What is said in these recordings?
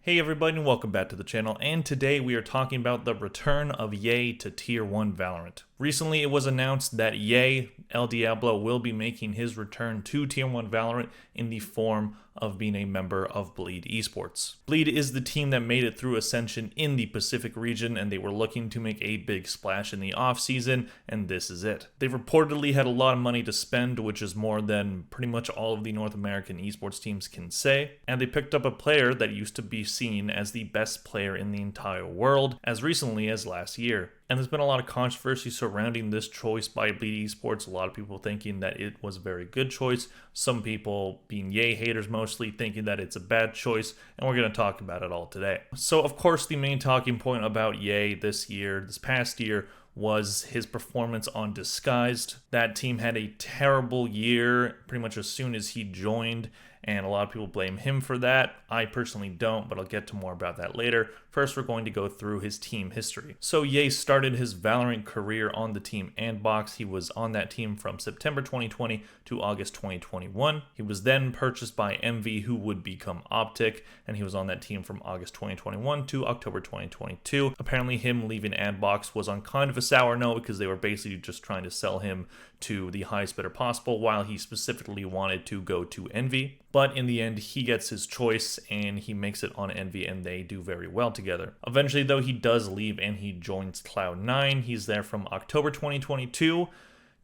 Hey everybody and welcome back to the channel, and today we are talking about the return of Ye to Tier 1 Valorant. Recently it was announced that Ye, El Diablo, will be making his return to Tier 1 Valorant in the form of being a member of Bleed Esports. Bleed is the team that made it through Ascension in the Pacific region, and they were looking to make a big splash in the off-season, and this is it. They reportedly had a lot of money to spend, which is more than pretty much all of the North American esports teams can say, and they picked up a player that used to be seen as the best player in the entire world as recently as last year. And there's been a lot of controversy surrounding this choice by Bleed Esports. A lot of people thinking that it was a very good choice. Some people, being Ye haters mostly, thinking that it's a bad choice. And we're going to talk about it all today. So, of course, the main talking point about Ye this past year, was his performance on Disguised. That team had a terrible year pretty much as soon as he joined, and a lot of people blame him for that. I personally don't, but I'll get to more about that later. First, we're going to go through his team history. So Ye started his Valorant career on the team Andbox. He was on that team from September 2020 to August 2021. He was then purchased by MV, who would become Optic, and he was on that team from August 2021 to October 2022. Apparently him leaving Andbox was on kind of a sour note because they were basically just trying to sell him to the highest bidder possible, while he specifically wanted to go to Envy. But in the end, he gets his choice and he makes it on Envy, and they do very well together. Eventually, though, he does leave and he joins Cloud9. He's there from October 2022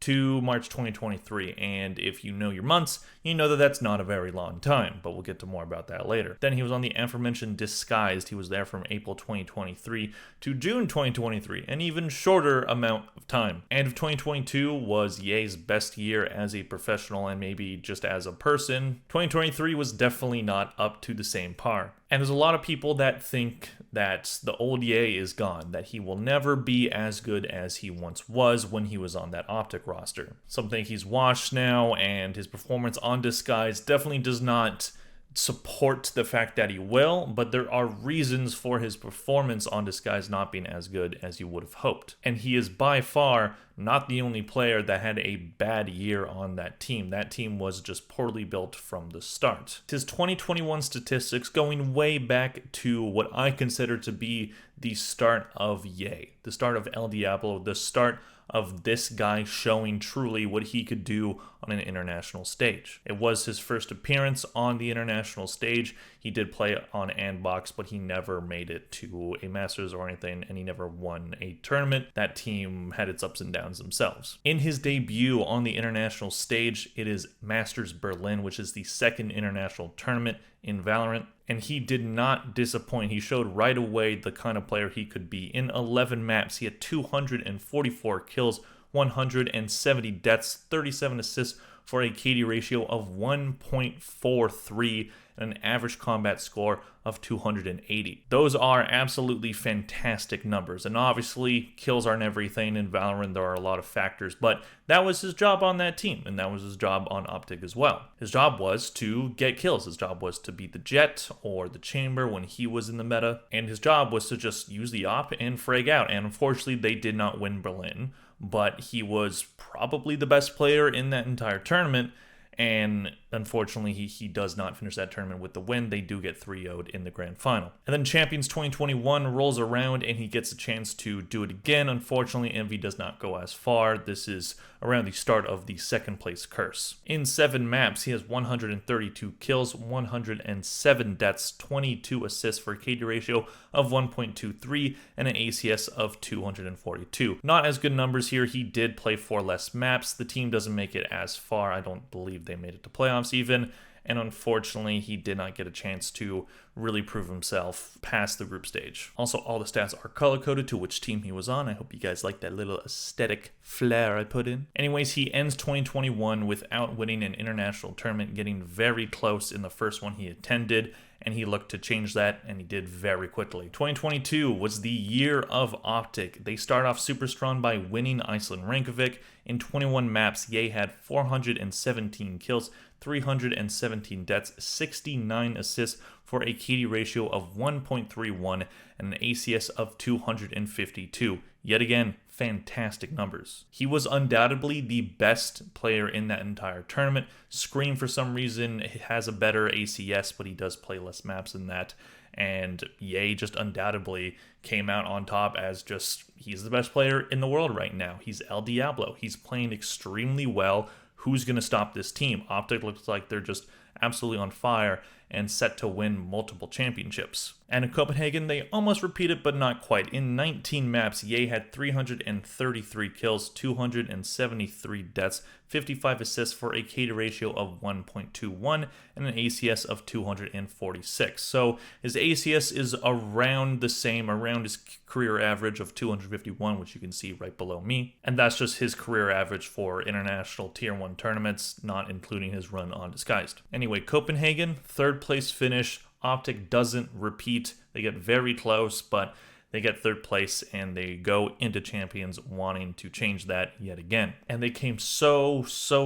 to March 2023, and if you know your months, you know that that's not a very long time, but we'll get to more about that later. Then he was on the aforementioned Disguised. He was there from April 2023 to June 2023, an even shorter amount of time. End of 2022 was Ye's best year as a professional and maybe just as a person. 2023 was definitely not up to the same par. And there's a lot of people that think that the old Ye is gone, that he will never be as good as he once was when he was on that Optic roster. Some think he's washed now, and his performance on Disguise definitely does not support the fact that he will, but there are reasons for his performance on Disguise not being as good as you would have hoped. And he is by far not the only player that had a bad year on that team. That team was just poorly built from the start. His 2021 statistics going way back to what I consider to be the start of Ye, the start of El Diablo, the start of this guy showing truly what he could do on an international stage. It was his first appearance on the international stage. He did play on Andbox, but he never made it to a Masters or anything, and he never won a tournament. That team had its ups and downs themselves. In his debut on the international stage, it is Masters Berlin, which is the second international tournament in Valorant, and he did not disappoint. He showed right away the kind of player he could be. In 11 maps, he had 244 kills, 170 deaths, 37 assists for a KD ratio of 1.43 and an average combat score of 280. Those are absolutely fantastic numbers, and obviously kills aren't everything in Valorant. There are a lot of factors, but that was his job on that team, and that was his job on Optic as well. His job was to get kills. His job was to beat the Jet or the Chamber when he was in the meta, and his job was to just use the op and frag out. And unfortunately, they did not win Berlin, but he was probably the best player in that entire tournament. And unfortunately, he does not finish that tournament with the win. They do get 3-0'd in the grand final. And then Champions 2021 rolls around and he gets a chance to do it again. Unfortunately, Envy does not go as far. This is around the start of the second place curse. In 7 maps, he has 132 kills, 107 deaths, 22 assists for a KD ratio of 1.23 and an ACS of 242. Not as good numbers here. He did play 4 less maps. The team doesn't make it as far. I don't believe they made it to playoffs even, and unfortunately he did not get a chance to really prove himself past the group stage. Also, all the stats are color-coded to which team he was on. I hope you guys like that little aesthetic flair I put in. Anyways, he ends 2021 without winning an international tournament, getting very close in the first one he attended, and he looked to change that, and he did very quickly. 2022 was the year of Optic. They start off super strong by winning Iceland Reykjavik. In 21 maps, Ye had 417 kills, 317 deaths, 69 assists for a KD ratio of 1.31 and an ACS of 252. Yet again, fantastic numbers. He was undoubtedly the best player in that entire tournament. Scream, for some reason, has a better ACS, but he does play less maps than that. And Ye just undoubtedly came out on top as just, he's the best player in the world right now. He's El Diablo. He's playing extremely well. Who's going to stop this team? Optic looks like they're just absolutely on fire and set to win multiple championships. And in Copenhagen, they almost repeated, but not quite. In 19 maps, Ye had 333 kills, 273 deaths, 55 assists for a KD ratio of 1.21 and an ACS of 246. So his ACS is around the same, around his career average of 251, which you can see right below me. And that's just his career average for international tier 1 tournaments, not including his run on Disguised. Anyway, Copenhagen, third place finish. Optic doesn't repeat. They get very close, but they get third place and they go into Champions wanting to change that yet again. And they came so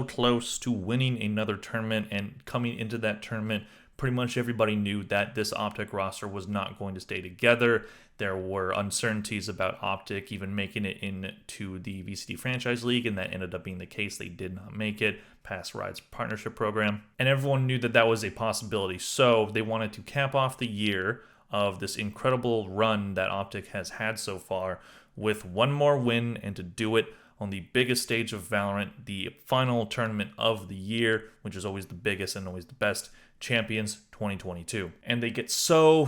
close to winning another tournament, and coming into that tournament, pretty much everybody knew that this Optic roster was not going to stay together. There were uncertainties about Optic even making it into the VCT Franchise League, and that ended up being the case. They did not make it past Riot's partnership program, and everyone knew that that was a possibility. So they wanted to cap off the year of this incredible run that Optic has had so far with one more win, and to do it on the biggest stage of Valorant, the final tournament of the year, which is always the biggest and always the best, Champions 2022. And they get so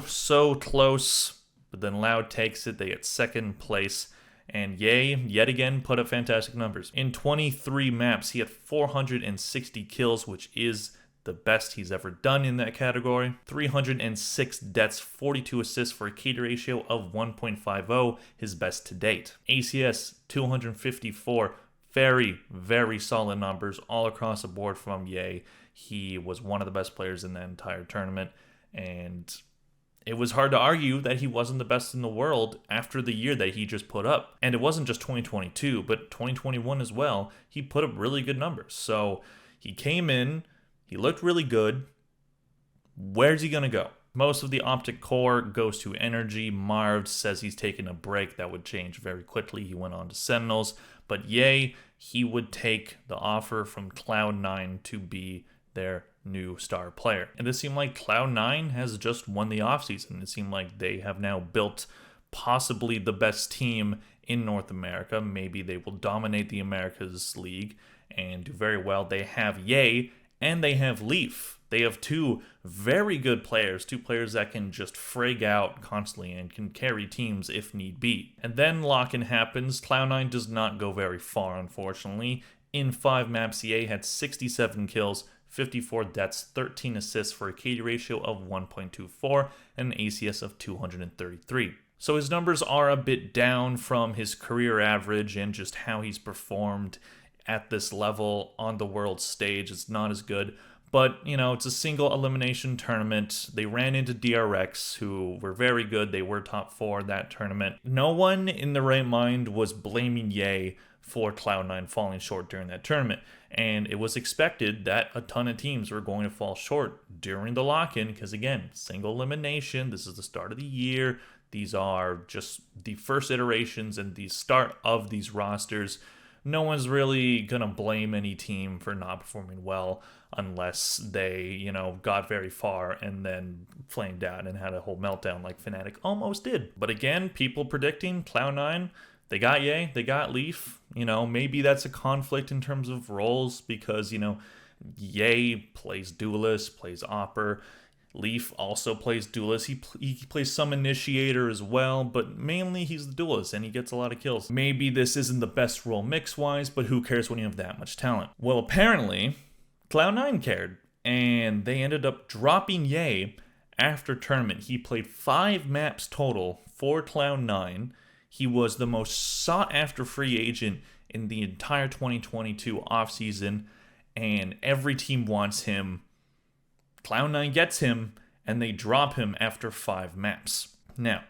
close, but then Loud takes it. They get second place. And Ye, yet again, put up fantastic numbers. In 23 maps, he had 460 kills, which is the best he's ever done in that category. 306 deaths, 42 assists for a KD ratio of 1.50, his best to date. ACS, 254. Very solid numbers all across the board from Ye. He was one of the best players in that entire tournament, and it was hard to argue that he wasn't the best in the world after the year that he just put up. And it wasn't just 2022, but 2021 as well. He put up really good numbers. So he came in, he looked really good. Where's he going to go? Most of the Optic core goes to Energy. Marv says he's taking a break. That would change very quickly. He went on to Sentinels. But Ye, he would take the offer from Cloud9 to be their new star player. And it seemed like Cloud9 has just won the offseason. It seemed like they have now built possibly the best team in North America. Maybe they will dominate the Americas League and do very well. They have Ye and they have Leaf. They have two very good players, two players that can just frag out constantly and can carry teams if need be. And then lock-in happens. Cloud9 does not go very far, unfortunately. In 5 maps, Ye had 67 kills, 54 deaths, 13 assists for a KD ratio of 1.24 and an ACS of 233. So his numbers are a bit down from his career average and just how he's performed at this level on the world stage. It's not as good. But, you know, it's a single elimination tournament. They ran into DRX, who were very good. They were top 4 that tournament. No one in their right mind was blaming Ye for Cloud9 falling short during that tournament. And it was expected that a ton of teams were going to fall short during the lock-in because, again, single elimination. This is the start of the year. These are just the first iterations and the start of these rosters. No one's really going to blame any team for not performing well unless they, you know, got very far and then flamed out and had a whole meltdown like Fnatic almost did. But again, people predicting Cloud9, they got Ye, they got Leaf. You know, maybe that's a conflict in terms of roles because, you know, Ye plays Duelist, plays Opper. Leaf also plays Duelist. He plays some Initiator as well, but mainly he's the Duelist, and he gets a lot of kills. Maybe this isn't the best role mix-wise, but who cares when you have that much talent? Well, apparently, Cloud9 cared, and they ended up dropping Ye after tournament. He played 5 maps total for Cloud9. He was the most sought-after free agent in the entire 2022 offseason, and every team wants him. Cloud9 gets him, and they drop him after 5 maps. Now,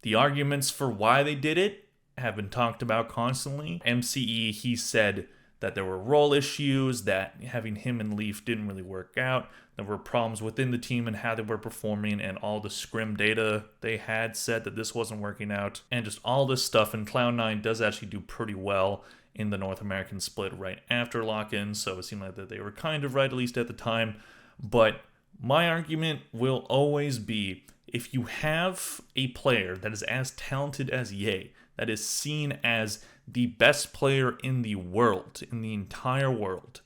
the arguments for why they did it have been talked about constantly. MCE, he said that there were role issues, that having him and Leaf didn't really work out. There were problems within the team and how they were performing, and all the scrim data they had said that this wasn't working out, and just all this stuff. And Cloud9 does actually do pretty well in the North American split right after lock-in, so it seemed like that they were kind of right, at least at the time. But my argument will always be, If you have a player that is as talented as Ye, that is seen as the best player in the world, in the entire world,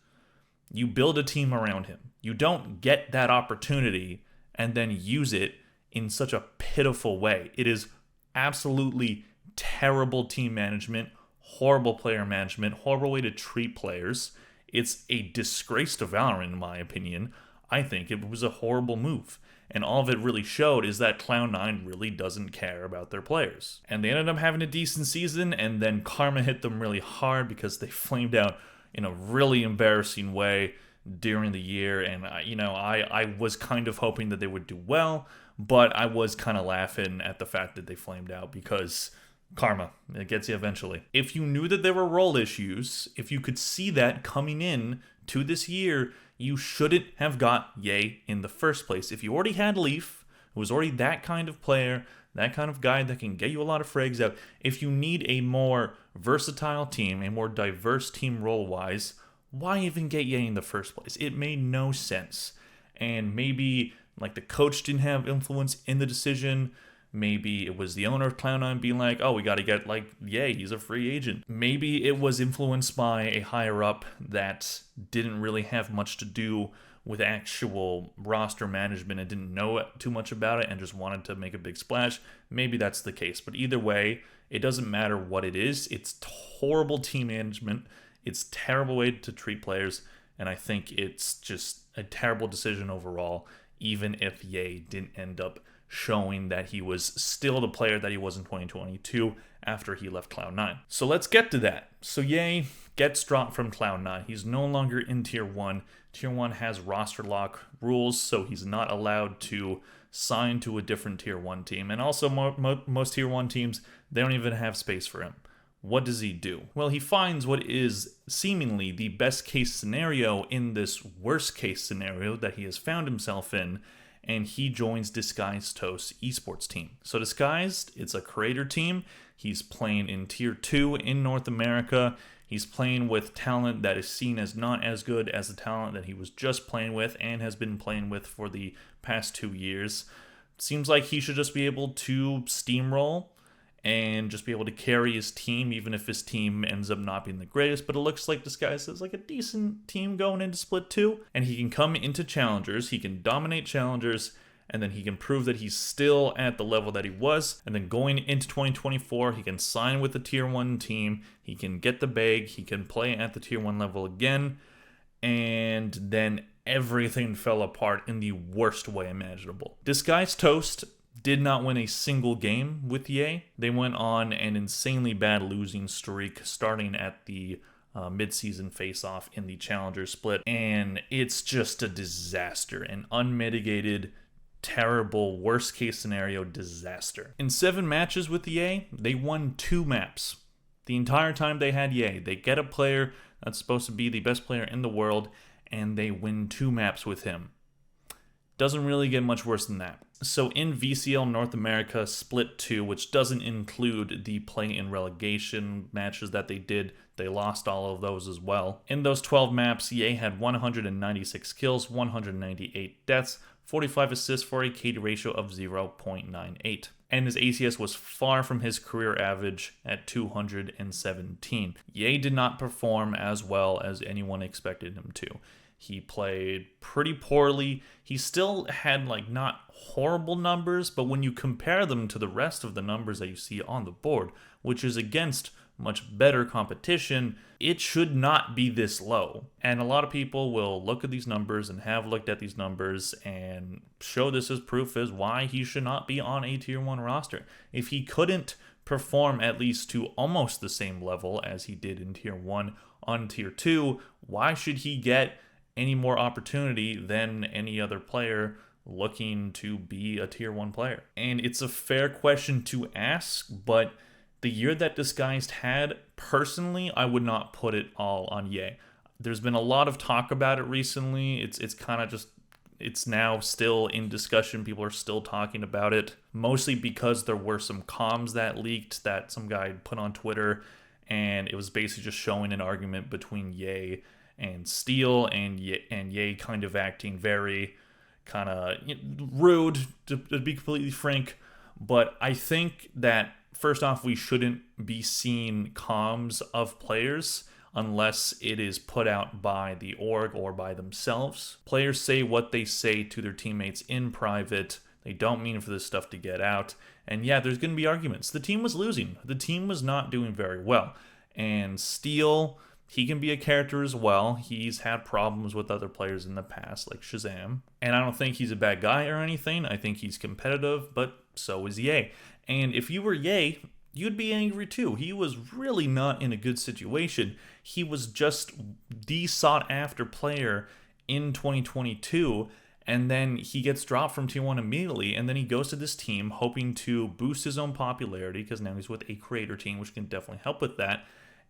you build a team around him. You don't get that opportunity and then use it in such a pitiful way. It is absolutely terrible team management, horrible player management, horrible way to treat players. It's a disgrace to Valorant, in my opinion. I think it was a horrible move. And all of it really showed is that Cloud9 really doesn't care about their players. And they ended up having a decent season, and then karma hit them really hard because they flamed out in a really embarrassing way during the year. And I was kind of hoping that they would do well, but I was kind of laughing at the fact that they flamed out because karma, it gets you eventually. If you knew that there were role issues, if you could see that coming in to this year, you shouldn't have got Ye in the first place. If you already had Leaf, who was already that kind of player, that kind of guy that can get you a lot of frags out, if you need a more versatile team, a more diverse team role-wise, why even get Ye in the first place? It made no sense. And maybe like the coach didn't have influence in the decision. Maybe it was the owner of Cloud9 being like, oh, we got to get like Ye, he's a free agent. Maybe it was influenced by a higher up that didn't really have much to do with actual roster management and didn't know too much about it and just wanted to make a big splash. Maybe that's the case. But either way, it doesn't matter what it is. It's horrible team management. It's a terrible way to treat players. And I think it's just a terrible decision overall, even if Ye didn't end up showing that he was still the player that he was in 2022 after he left Cloud9. So let's get to that. So Ye gets dropped from Cloud9. He's no longer in Tier 1. Tier 1 has roster lock rules, so he's not allowed to sign to a different Tier 1 team. And also most Tier 1 teams, they don't even have space for him. What does he do? Well, he finds what is seemingly the best case scenario in this worst case scenario that he has found himself in, and he joins Disguised Toast's esports team. So Disguised, it's a creator team. He's playing in Tier 2 in North America. He's playing with talent that is seen as not as good as the talent that he was just playing with and has been playing with for the past 2 years. Seems like he should just be able to steamroll and just be able to carry his team, even if his team ends up not being the greatest. But it looks like Disguise is like a decent team going into Split 2. And he can come into Challengers, he can dominate Challengers, and then he can prove that he's still at the level that he was. And then going into 2024, he can sign with the Tier 1 team, he can get the bag, he can play at the Tier 1 level again. And then everything fell apart in the worst way imaginable. Disguised Toast did not win a single game with Ye. They went on an insanely bad losing streak starting at the mid-season face-off in the Challenger split, and it's just a disaster, an unmitigated, terrible, worst-case scenario disaster. In 7 matches with Ye, they won 2 maps. The entire time they had Ye, they get a player that's supposed to be the best player in the world, and they win 2 maps with him. Doesn't really get much worse than that. So in VCL North America Split 2, which doesn't include the play-in relegation matches that they did, they lost all of those as well. In those 12 maps, Ye had 196 kills, 198 deaths, 45 assists for a KD ratio of 0.98. And his ACS was far from his career average at 217. Ye did not perform as well as anyone expected him to. He played pretty poorly. He still had not horrible numbers, but when you compare them to the rest of the numbers that you see on the board, which is against much better competition, it should not be this low. And a lot of people will look at these numbers and have looked at these numbers and show this as proof as why he should not be on a Tier 1 roster. If he couldn't perform at least to almost the same level as he did in Tier 1 on Tier 2, why should he get any more opportunity than any other player looking to be a Tier 1 player? And it's a fair question to ask, but the year that Disguised had, personally, I would not put it all on Ye. There's been a lot of talk about it recently. It's kind of just, it's now still in discussion. People are still talking about it, mostly because there were some comms that leaked that some guy put on Twitter, and it was basically just showing an argument between Ye and Steel, and Ye kind of acting very, kind of rude, to be completely frank. But I think that, first off, we shouldn't be seeing comms of players unless it is put out by the org or by themselves. Players say what they say to their teammates in private. They don't mean for this stuff to get out. And yeah, there's going to be arguments. The team was losing. The team was not doing very well. And Steel, he can be a character as well. He's had problems with other players in the past, like Shazam. And I don't think he's a bad guy or anything. I think he's competitive, but so is Ye. And if you were Ye, you'd be angry too. He was really not in a good situation. He was just the sought-after player in 2022, and then he gets dropped from Tier 1 immediately, and then he goes to this team hoping to boost his own popularity, because now he's with a creator team, which can definitely help with that,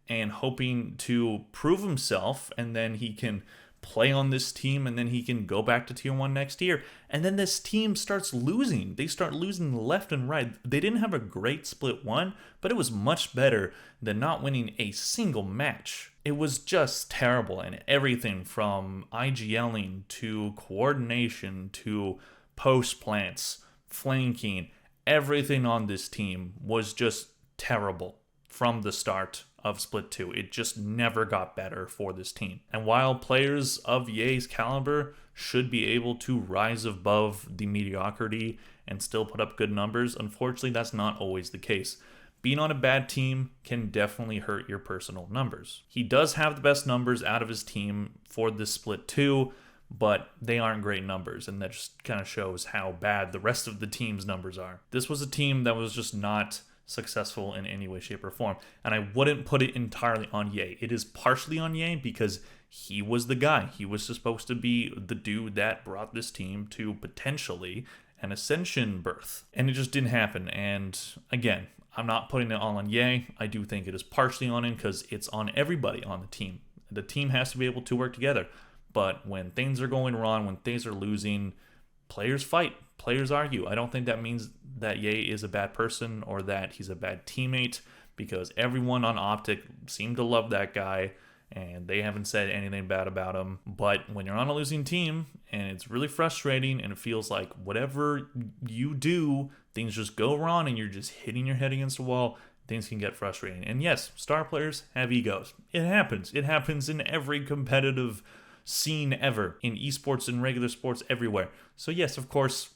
and hoping to prove himself, and then he can play on this team, and then he can go back to Tier 1 next year. And then this team starts losing. They start losing left and right. They didn't have a great split one, but it was much better than not winning a single match. It was just terrible, and everything from IGLing to coordination to post plants, flanking, everything on this team was just terrible from the start of Split 2. It just never got better for this team. And while players of Ye's caliber should be able to rise above the mediocrity and still put up good numbers, unfortunately that's not always the case. Being on a bad team can definitely hurt your personal numbers. He does have the best numbers out of his team for this Split 2, but they aren't great numbers, and that just kind of shows how bad the rest of the team's numbers are. This was a team that was just not successful in any way, shape, or form. And I wouldn't put it entirely on Ye. It is partially on Ye because he was the guy. He was supposed to be the dude that brought this team to potentially an Ascension berth. And it just didn't happen. And again, I'm not putting it all on Ye. I do think it is partially on him because it's on everybody on the team. The team has to be able to work together. But when things are going wrong, when things are losing, players fight. Players argue. I don't think that means that Ye is a bad person or that he's a bad teammate, because everyone on Optic seemed to love that guy and they haven't said anything bad about him. But when you're on a losing team and it's really frustrating and it feels like whatever you do, things just go wrong and you're just hitting your head against the wall, things can get frustrating. And yes, star players have egos. It happens. It happens in every competitive scene ever, in esports and regular sports everywhere. So yes, of course,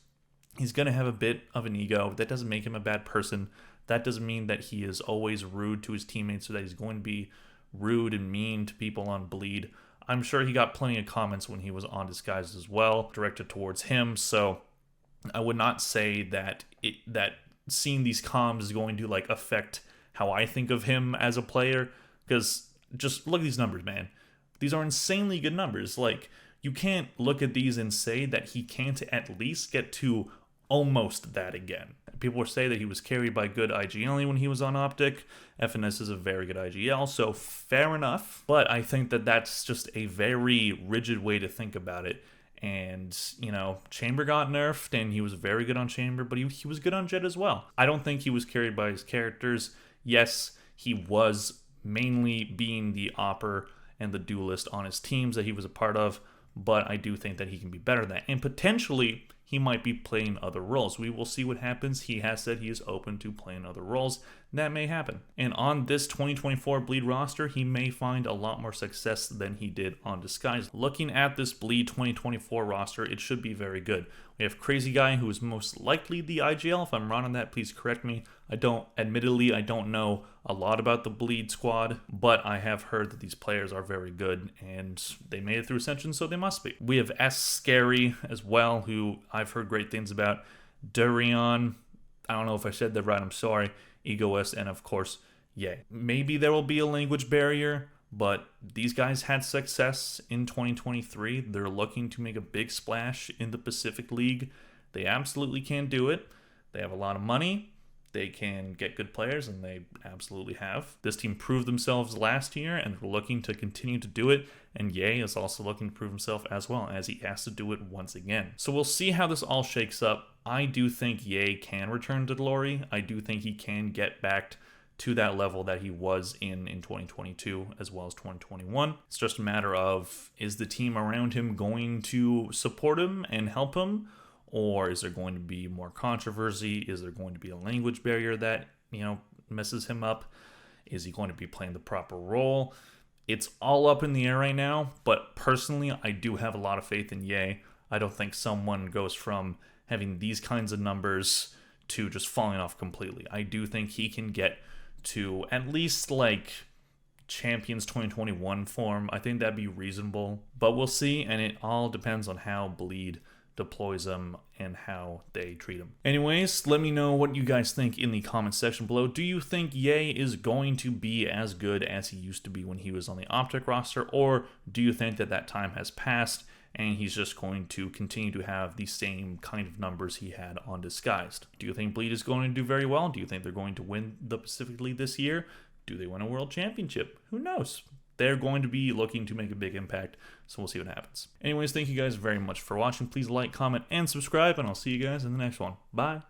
he's going to have a bit of an ego. That doesn't make him a bad person. That doesn't mean that he is always rude to his teammates or that he's going to be rude and mean to people on Bleed. I'm sure he got plenty of comments when he was on Disguised as well, directed towards him. So I would not say that that seeing these comms is going to like affect how I think of him as a player, because just look at these numbers, man. These are insanely good numbers. Like, you can't look at these and say that he can't at least get to almost that again. People will say that he was carried by good IGL when he was on Optic. FNS is a very good IGL, so fair enough. But I think that that's just a very rigid way to think about it. And, you know, Chamber got nerfed, and he was very good on Chamber, but he was good on Jet as well. I don't think he was carried by his characters. Yes, he was mainly being the Opper and the Duelist on his teams that he was a part of, but I do think that he can be better than that. And potentially, he might be playing other roles. We will see what happens. He has said he is open to playing other roles. That may happen. And on this 2024 Bleed roster, he may find a lot more success than he did on Disguise. Looking at this Bleed 2024 roster, it should be very good. We have Crazy Guy, who is most likely the IGL. If I'm wrong on that, please correct me. Admittedly, I don't know a lot about the Bleed squad, but I have heard that these players are very good, and they made it through Ascension, so they must be. We have S Scary as well, who I've heard great things about. Durion, I don't know if I said that right, I'm sorry. Egoist, and of course, Ye. Maybe there will be a language barrier, but these guys had success in 2023. They're looking to make a big splash in the Pacific League. They absolutely can do it. They have a lot of money. They can get good players, and they absolutely have. This team proved themselves last year, and they're looking to continue to do it, and Ye is also looking to prove himself as well, as he has to do it once again. So we'll see how this all shakes up. I do think Ye can return to glory. I do think he can get back to that level that he was in 2022 as well as 2021. It's just a matter of, is the team around him going to support him and help him, or is there going to be more controversy? Is there going to be a language barrier that, messes him up? Is he going to be playing the proper role? It's all up in the air right now, but personally, I do have a lot of faith in Ye. I don't think someone goes from having these kinds of numbers to just falling off completely. I do think he can get to at least like Champions 2021 form. I think that'd be reasonable, but we'll see, and it all depends on how Bleed deploys him and how they treat him. Anyways, let me know what you guys think in the comments section below. Do you think Ye is going to be as good as he used to be when he was on the Optic roster, or do you think that time has passed and he's just going to continue to have the same kind of numbers he had on Disguised? Do you think Bleed is going to do very well? Do you think they're going to win the Pacific League this year? Do they win a world championship? Who knows? They're going to be looking to make a big impact, so we'll see what happens. Anyways, thank you guys very much for watching. Please like, comment, and subscribe, and I'll see you guys in the next one. Bye.